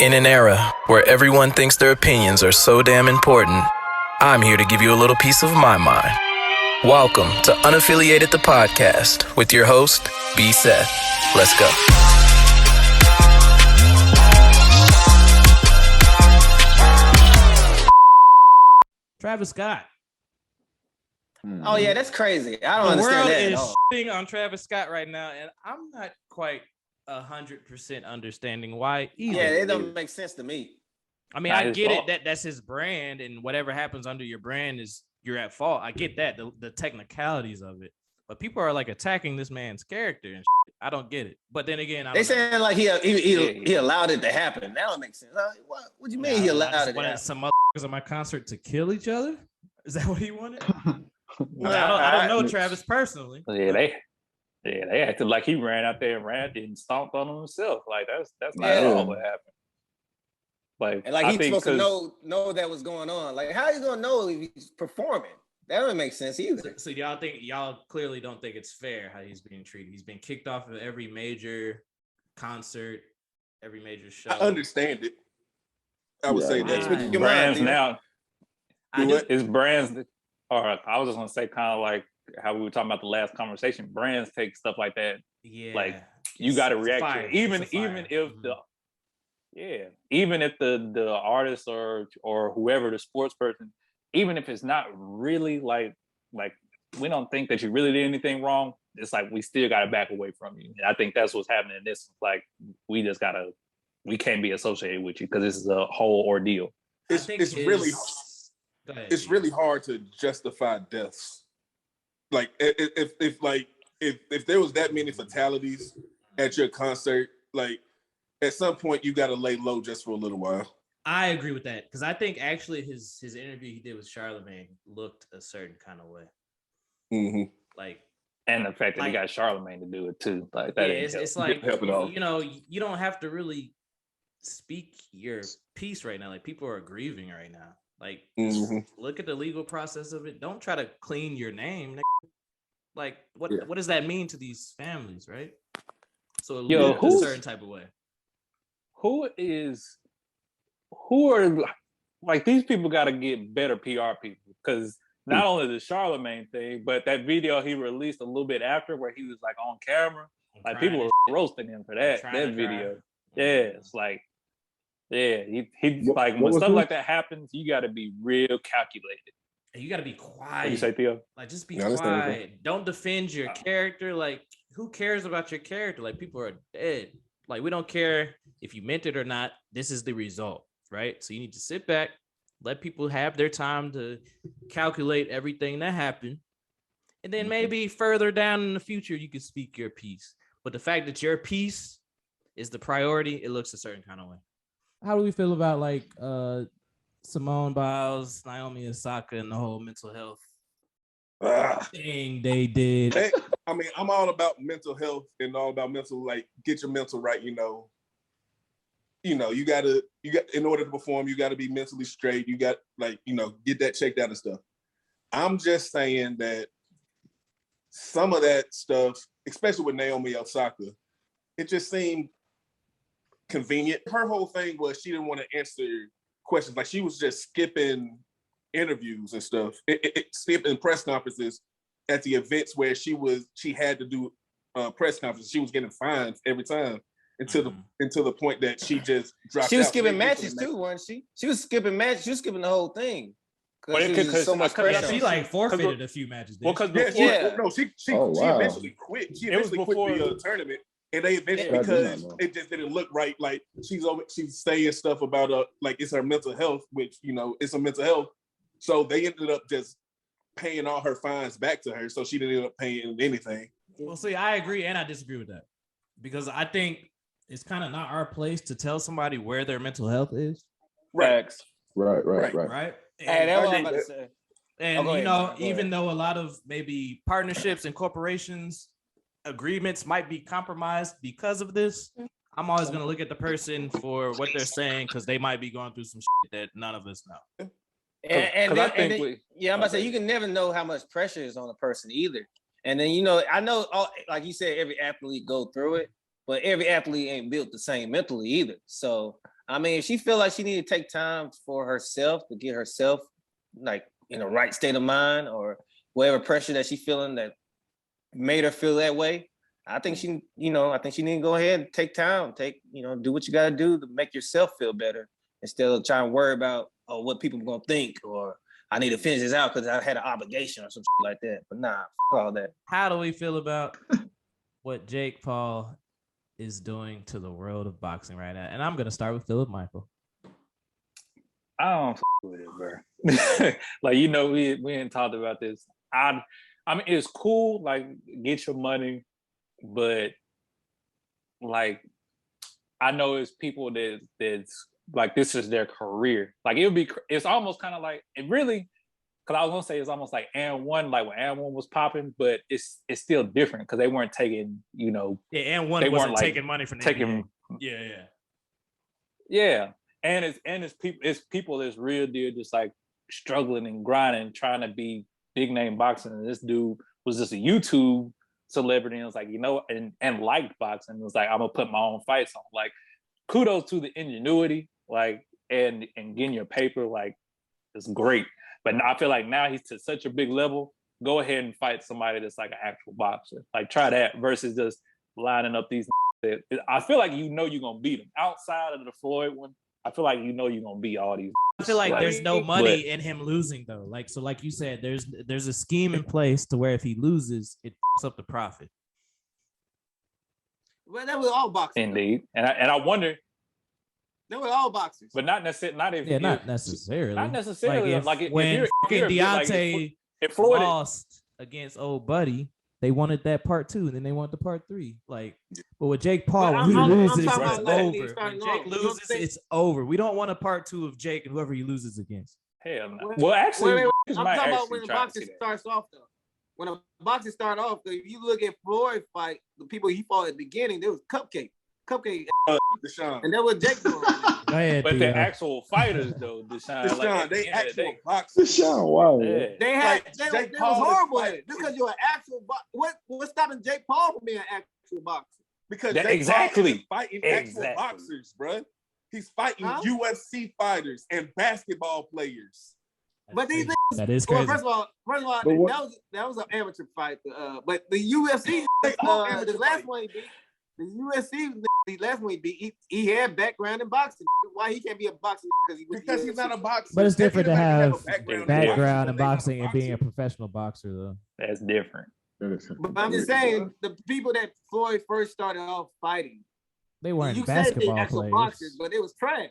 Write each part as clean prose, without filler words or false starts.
In an era where everyone thinks their opinions are so damn important, I'm here to give you a little piece of my mind. Welcome to Unaffiliated the Podcast with your host, B. Seth. Let's go. Travis Scott. Oh yeah, that's crazy. I don't The understand world that at is all. shitting on Travis Scott right now, and I'm not quite 100% understanding why either. Yeah, it don't make sense to me. I mean, I get it that that's his brand, and whatever happens under your brand is you're at fault. I get that, the technicalities of it, but people are like attacking this man's character and shit. I don't get it. But then again, They saying like he allowed it to happen. That don't make sense. What do you mean he allowed it to happen? Some motherfuckers at my concert to kill each other? Is that what he wanted? I don't know Travis personally. Yeah, they acted like he ran out there and ran and stomped on himself. Like that's not at all what happened. Like he's supposed to know that was going on. Like how you gonna know if he's performing? That doesn't make sense either. So y'all clearly don't think it's fair how he's being treated. He's been kicked off of every major concert, every major show. I understand it. I would say that's what brands now. His brands, or I was just gonna say, kind of like how we were talking about the last conversation. Brands take stuff like that. Yeah, like you got to react to it. Even if the artist or whoever, the sports person, even if it's not really like we don't think that you really did anything wrong, it's like we still got to back away from you. And I think that's what's happening in this. Like we can't be associated with you because this is a whole ordeal. It's really hard to justify deaths. Like if there was that many fatalities at your concert, like at some point you got to lay low just for a little while. I agree with that because I think actually his interview he did with Charlamagne looked a certain kind of way. Mm-hmm. Like, and the fact that he got Charlamagne to do it too, like that. Yeah, it's like you don't have to really speak your piece right now. Like people are grieving right now. Like look at the legal process of it. Don't try to clean your name. Like what does that mean to these families, right? So it looks a certain type of way. Who are like these people got to get better PR people because not only the Charlamagne thing, but that video he released a little bit after where he was like on camera, like people were roasting him for that video. Yeah, it's like, he like when stuff like that happens, you got to be real calculated. And you got to be quiet. What you say, Theo? Like just be quiet. Don't defend your character. Like who cares about your character? Like people are dead. Like we don't care if you meant it or not. This is the result, right? So you need to sit back, let people have their time to calculate everything that happened. And then maybe further down in the future, you can speak your piece. But the fact that your piece is the priority, it looks a certain kind of way. How do we feel about like Simone Biles, Naomi Osaka, and the whole mental health thing they did? I mean, I'm all about mental health and all about mental, like get your mental right, you got in order to perform, you got to be mentally straight. You got get that checked out and stuff. I'm just saying that some of that stuff, especially with Naomi Osaka, it just seemed convenient. Her whole thing was she didn't want to answer questions. Like she was just skipping interviews and stuff, skipping press conferences at the events where she had to do press conferences. She was getting fines every time. Until the point that she just dropped out. She was skipping matches too, wasn't she? She was skipping matches. She was skipping the whole thing. Because so much pressure. She like forfeited a few matches. She eventually quit. She eventually quit the tournament, and they eventually because it just didn't look right. Like she's saying stuff about like it's her mental health, which it's a mental health. So they ended up just paying all her fines back to her, so she didn't end up paying anything. Well, see, I agree and I disagree with that because I think it's kind of not our place to tell somebody where their mental health is. Right. And, hey, that's what I'm about to say. And even though a lot of maybe partnerships and corporations agreements might be compromised because of this, I'm always going to look at the person for what they're saying because they might be going through some shit that none of us know. I'm about to say you can never know how much pressure is on a person either. And then I know, like you said, every athlete go through it. But every athlete ain't built the same mentally either. So I mean, if she feel like she need to take time for herself to get herself like in the right state of mind or whatever pressure that she feeling that made her feel that way, I think she need to go ahead and take time, do what you got to do to make yourself feel better instead of trying to worry about what people are gonna think or I need to finish this out because I had an obligation or some shit like that. But nah, all that. How do we feel about what Jake Paul is doing to the world of boxing right now? And I'm gonna start with Philip Michael. I don't with it, bro. Like, we ain't talked about this. I mean, it's cool, like, get your money, but like, I know it's people that's like, this is their career. Like, it's almost kind of like, it really, because I was gonna say it's almost like And One, like when And One was popping, but it's still different because they weren't taking, And One wasn't taking money from the NBA. Yeah. And it's people that's real deal, just like struggling and grinding, trying to be big name boxing. And this dude was just a YouTube celebrity and was like, and liked boxing. It was like, I'm gonna put my own fights on. Like, kudos to the ingenuity, like, and getting your paper, like, it's great. But I feel like now he's to such a big level. Go ahead and fight somebody that's like an actual boxer. Like, try that versus just lining up these. I feel like you're gonna beat him outside of the Floyd one. I feel like you're gonna beat all these. I feel like there's no money in him losing though. Like, so like you said, there's a scheme in place to where if he loses, it fucks up the profit. Well, that was all boxers. Indeed, and I wonder. They were all boxers, but not necessarily. Not necessarily. Not necessarily. When Deontay if Floyd lost against old buddy, they wanted that part 2, and then they wanted the part 3. Like, but with Jake Paul, when he loses, it's over. When Jake loses, it's over. We don't want a part 2 of Jake and whoever he loses against. Hell no. Well, actually, I'm talking about when the boxing starts off though. When a boxing start off, if you look at Floyd fight, the people he fought at the beginning, there was Cupcake, Desean. and that was Jake doing. Go ahead, but Theo. the actual fighters though, Desean, like, they actual boxers. Desean, wow. Yeah. They was horrible at it. Just because you're an actual what's stopping Jake Paul from being an actual boxer? Because Jake Paul is fighting actual boxers, bro. He's fighting UFC fighters and basketball players. But these that is crazy. Well, first of all, that was an amateur fight. But the UFC, the last one he beat, the UFC, the last one he beat, he had background in boxing. Why he can't be a boxer? Because he's not a boxer. But it's different to have background in boxing and being a professional boxer, though. That's different. But I'm just saying, the people that Floyd first started off fighting, they weren't basketball players, boxers, but it was trash.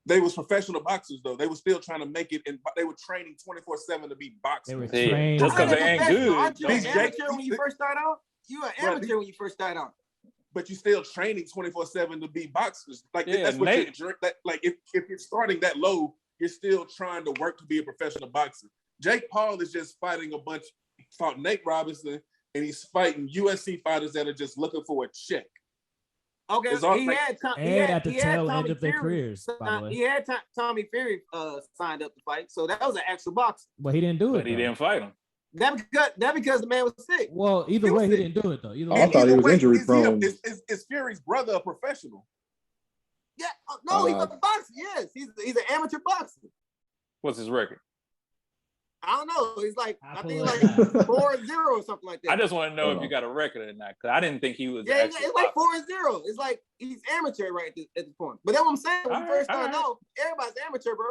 They was professional boxers though. They were still trying to make it, and they were training 24/7 to be boxers. They were trained just because they ain't good. Aren't you an amateur when you first start out? You an amateur when you first start out. But you still training 24/7 to be boxers. Like that's what if you're starting that low, you're still trying to work to be a professional boxer. Jake Paul is just fighting fought Nate Robinson, and he's fighting UFC fighters that are just looking for a check. Okay, he had at the tail end of their careers, by the way. He had Tommy Fury signed up to fight, so that was an actual boxer. But he didn't do it. But he didn't fight him. That because the man was sick. Well, either way, he didn't do it though. I thought he was injury prone. Is Fury's brother a professional? Yeah, no, he's a boxer. Yes, he's an amateur boxer. What's his record? I don't know. He's like I think like 4-0 or something like that. I just want to know if you got a record or not, because I didn't think he was. Yeah, it's like 4-0. It's like he's amateur right at this point. But that's what I'm saying. When you first started out, everybody's amateur, bro.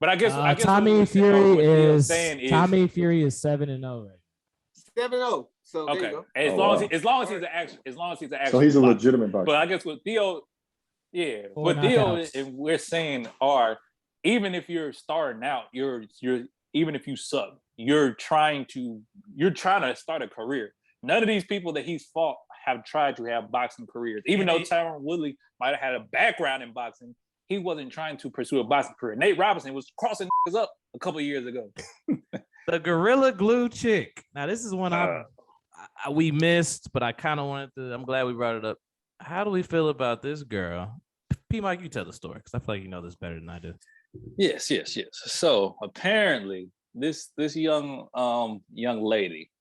But I guess Tommy Fury is 7-0 right. 7-0. So okay. There you go. As long as he's an actual. So he's a legitimate boxer. But I guess with Theo, what Theo and we're saying are, even if you're starting out, you're even if you suck, you're trying to start a career. None of these people that he's fought have tried to have boxing careers. Even though Tyron Woodley might have had a background in boxing, he wasn't trying to pursue a boxing career. Nate Robinson was crossing up a couple of years ago. The Gorilla Glue chick. Now this is one we missed, but I kind of wanted to. I'm glad we brought it up. How do we feel about this girl? P. Mike, you tell the story because I feel like you know this better than I do. Yes. So apparently, this young lady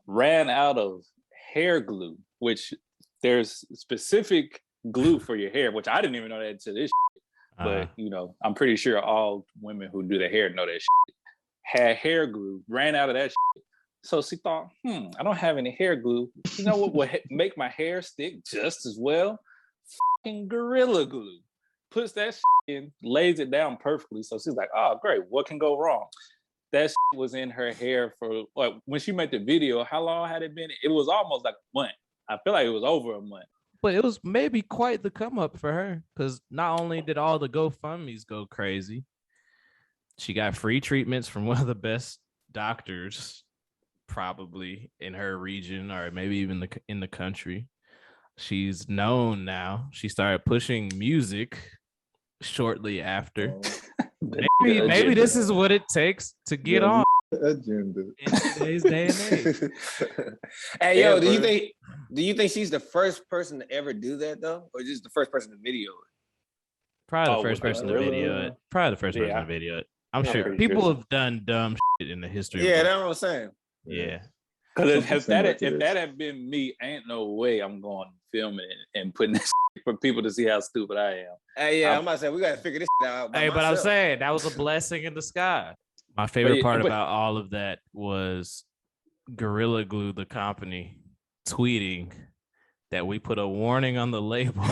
ran out of hair glue, which there's specific glue for your hair, which I didn't even know that until this shit. But, you know, I'm pretty sure all women who do their hair know that shit. Had hair glue, ran out of that shit. So she thought, I don't have any hair glue. You know what would make my hair stick just as well? Fucking Gorilla Glue. Puts that shit in, lays it down perfectly. So she's like, oh, great. What can go wrong? That shit was in her hair for, like, when she made the video, how long had it been? It was almost like a month. I feel like it was over a month. But it was maybe quite the come up for her, because not only did all the GoFundMes go crazy, she got free treatments from one of the best doctors probably in her region, or maybe even in the country. She's known now. She started pushing music shortly after. Maybe this is what it takes to get on agenda in today's day and age. Hey, yo, do you think she's the first person to ever do that though, or just the first person to video it? Probably the first person to video it. Probably the first person to video it. I'm sure people have done dumb shit in the history. Yeah, that's what I'm saying. Yeah. Because if that had been me, ain't no way I'm going to film it and putting this for people to see how stupid I am. Hey, I'm about to say we got to figure this out. Hey, but I'm saying that was a blessing in disguise. My favorite part about all of that was Gorilla Glue, the company, tweeting that we put a warning on the label.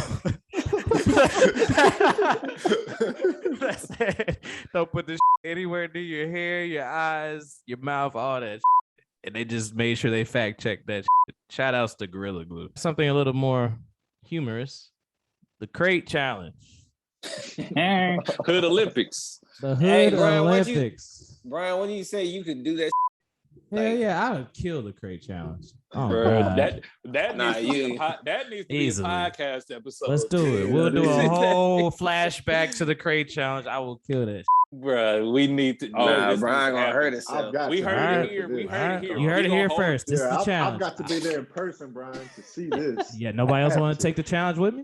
That's it. Don't put this anywhere near your hair, your eyes, your mouth, all that. And they just made sure they fact checked that. Shout outs to Gorilla Glue. Something a little more humorous. The crate challenge. Hood Olympics. The Hood Olympics. Brian, when you say you could do that? Hell yeah, I would kill the crate challenge. Oh, bro, God. that needs to be a podcast episode. Let's do it. We'll do a whole flashback to the crate challenge. I will kill that. Bro, we need to. Brian gonna hurt himself. We heard it here. We heard it here. You heard it here first. This is the challenge. I've got to be there in person, Brian, to see this. Yeah, nobody else want to take the challenge with me?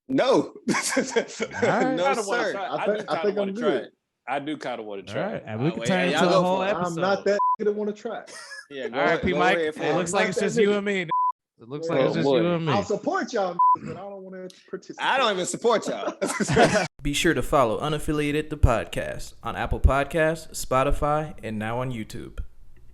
No. Right. No, sir. I think I'm good. I do kind of want to try. All right, and we can turn it into a whole episode. I'm not that that want to try. Yeah, all right, P. Mike. It looks like it's just you and me. It looks like it's just you and me. I'll support y'all, but I don't want to participate. I don't even support y'all. Be sure to follow Unaffiliated the podcast on Apple Podcasts, Spotify, and now on YouTube.